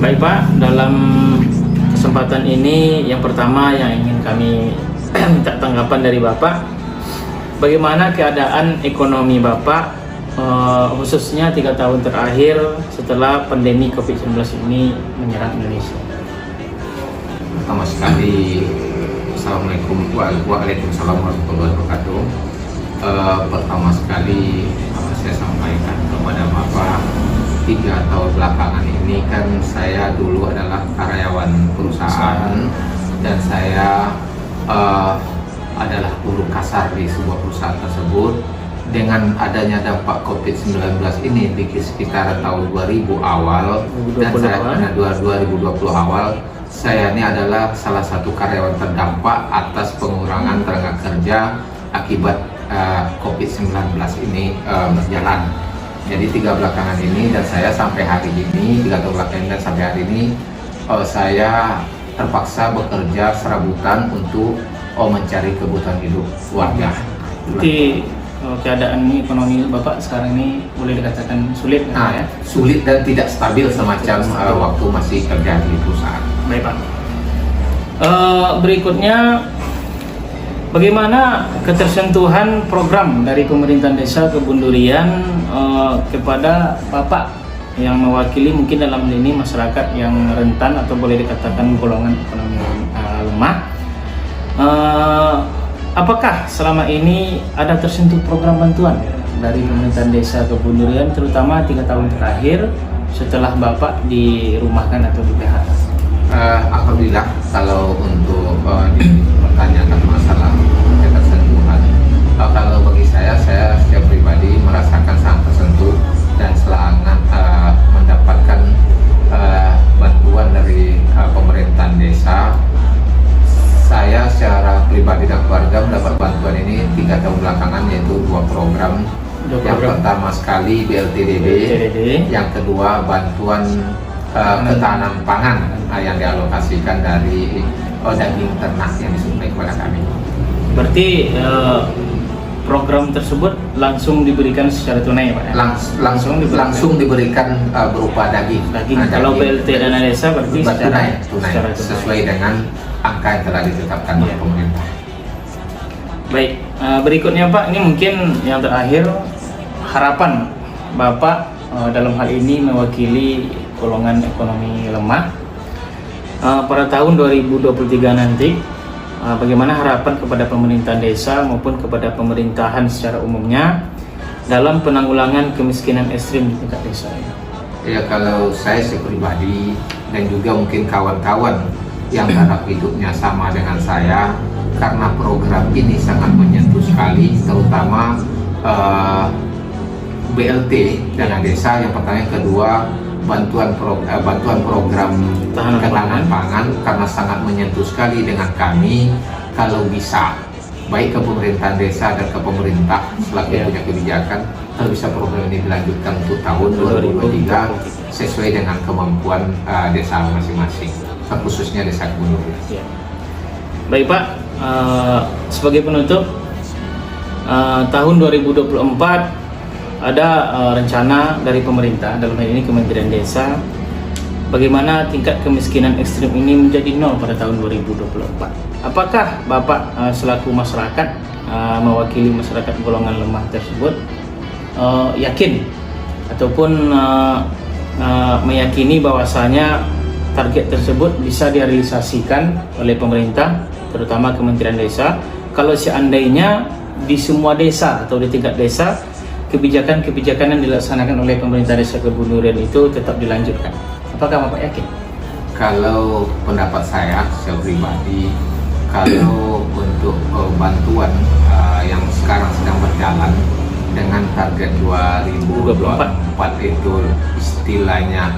Baik Pak, dalam kesempatan ini yang pertama yang ingin kami minta tanggapan dari Bapak, bagaimana keadaan ekonomi Bapak khususnya 3 tahun terakhir setelah pandemi COVID-19 ini menyerang Indonesia? Pertama sekali, Assalamualaikum warahmatullahi wabarakatuh. Pertama sekali saya sampaikan kepada Bapak, 3 tahun belakangan ini kan saya dulu adalah karyawan perusahaan dan saya adalah buruh kasar di sebuah perusahaan tersebut. Dengan adanya dampak COVID-19 ini di sekitar tahun 2000 awal dan saya pada 2020 awal, saya ini adalah salah satu karyawan terdampak atas pengurangan tenaga kerja akibat COVID-19 ini berjalan. Jadi 3 belakangan ini dan saya sampai hari ini, 3 tahun belakangan dan sampai hari ini saya terpaksa bekerja serabutan untuk mencari kebutuhan hidup keluarga. Jadi keadaan ekonomi Bapak sekarang ini boleh dikatakan sulit ya? Sulit dan tidak stabil semacam waktu masih kerja di perusahaan. Baik Pak. Berikutnya, bagaimana ketersentuhan program dari pemerintahan desa Kebun Durian kepada Bapak yang mewakili mungkin dalam hal ini masyarakat yang rentan atau boleh dikatakan golongan ekonomi lemah? Apakah selama ini ada tersentuh program bantuan dari pemerintahan desa Kebun Durian terutama 3 tahun terakhir setelah Bapak dirumahkan atau di PHK? Alhamdulillah, kalau untuk dipertanyakan masalah ketersentuhan, kalau bagi saya secara pribadi merasakan sangat tersentuh dan sangat mendapatkan bantuan dari pemerintahan desa. Saya secara pribadi dan keluarga mendapat bantuan ini 3 tahun belakangan, yaitu 2 program. Yang pertama sekali BLTDB, yang kedua bantuan ketahanan pangan yang dialokasikan dari daging ternak yang disuplai kepada kami. Berarti program tersebut langsung diberikan secara tunai Pak ya? Langsung diberikan berupa daging. Kalau BLT dana desa berarti tunai, secara sesuai dengan angka yang telah ditetapkan oleh pemerintah. Baik, berikutnya Pak, ini mungkin yang terakhir, harapan Bapak dalam hal ini mewakili golongan ekonomi lemah pada tahun 2023 nanti, bagaimana harapan kepada pemerintahan desa maupun kepada pemerintahan secara umumnya dalam penanggulangan kemiskinan ekstrim di tingkat desa? Ya, kalau saya pribadi dan juga mungkin kawan-kawan yang taraf hidupnya sama dengan saya, karena program ini sangat menyentuh sekali, terutama BLT dana desa yang pertama, yang kedua bantuan program ketahanan pangan, karena sangat menyentuh sekali dengan kami. Kalau bisa baik ke pemerintahan desa dan ke pemerintah selaku punya kebijakan, kalau bisa program ini dilanjutkan untuk tahun 2023 sesuai dengan kemampuan desa masing-masing, khususnya desa Kebun Durian. Baik Pak, sebagai penutup, tahun 2024 ada rencana dari pemerintah, dalam hal ini Kementerian Desa, bagaimana tingkat kemiskinan ekstrim ini menjadi 0 pada tahun 2024. Apakah Bapak selaku masyarakat, mewakili masyarakat golongan lemah tersebut, yakin ataupun meyakini bahwasanya target tersebut bisa direalisasikan oleh pemerintah, terutama Kementerian Desa, kalau seandainya di semua desa atau di tingkat desa kebijakan-kebijakan yang dilaksanakan oleh pemerintah desa Kebun Durian itu tetap dilanjutkan? Apakah Bapak yakin? Kalau pendapat saya pribadi, kalau untuk bantuan yang sekarang sedang berjalan dengan target 2024 itu istilahnya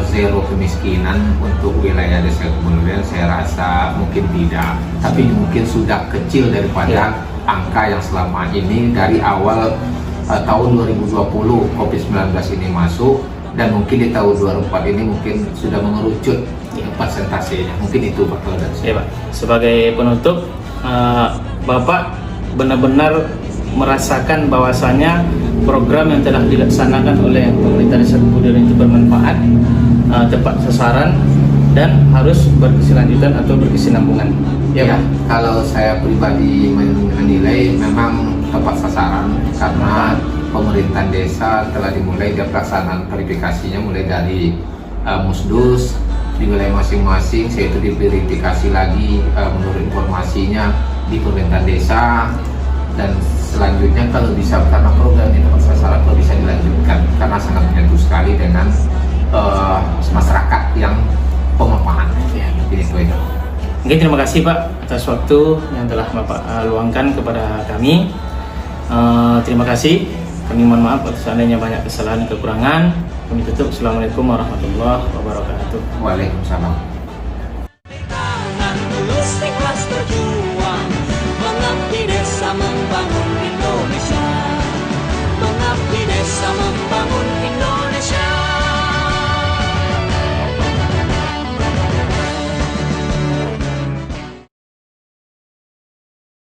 zero kemiskinan untuk wilayah desa Kebun Durian, saya rasa mungkin tidak, tapi mungkin sudah kecil daripada angka yang selama ini dari awal tahun 2020 COVID-19 ini masuk, dan mungkin di tahun 2024 ini mungkin sudah mengerucut persentasenya. Mungkin itu Pak dari saya. Pak. Sebagai penutup, Bapak benar-benar merasakan bahwasanya program yang telah dilaksanakan oleh pemerintah Desa Kebudayan itu bermanfaat, tepat sasaran, dan harus berkelanjutan atau berkesinambungan. Ya, kalau saya pribadi menilai memang tepat sasaran karena pemerintahan desa telah dimulai dari pelaksanaan verifikasinya mulai dari Musdus di wilayah masing-masing, yaitu diverifikasi lagi menurut informasinya di pemerintahan desa, dan selanjutnya kalau bisa karena program ini tepat sasaran kalau bisa dilanjutkan karena sangat menyentuh sekali dengan masyarakat yang pemanfaat. Ya, itu. Mungkin terima kasih Pak atas waktu yang telah Bapak luangkan kepada kami. Terima kasih. Kami mohon maaf atas seandainya banyak kesalahan dan kekurangan. Kami tutup. Assalamualaikum warahmatullahi wabarakatuh. Waalaikumsalam.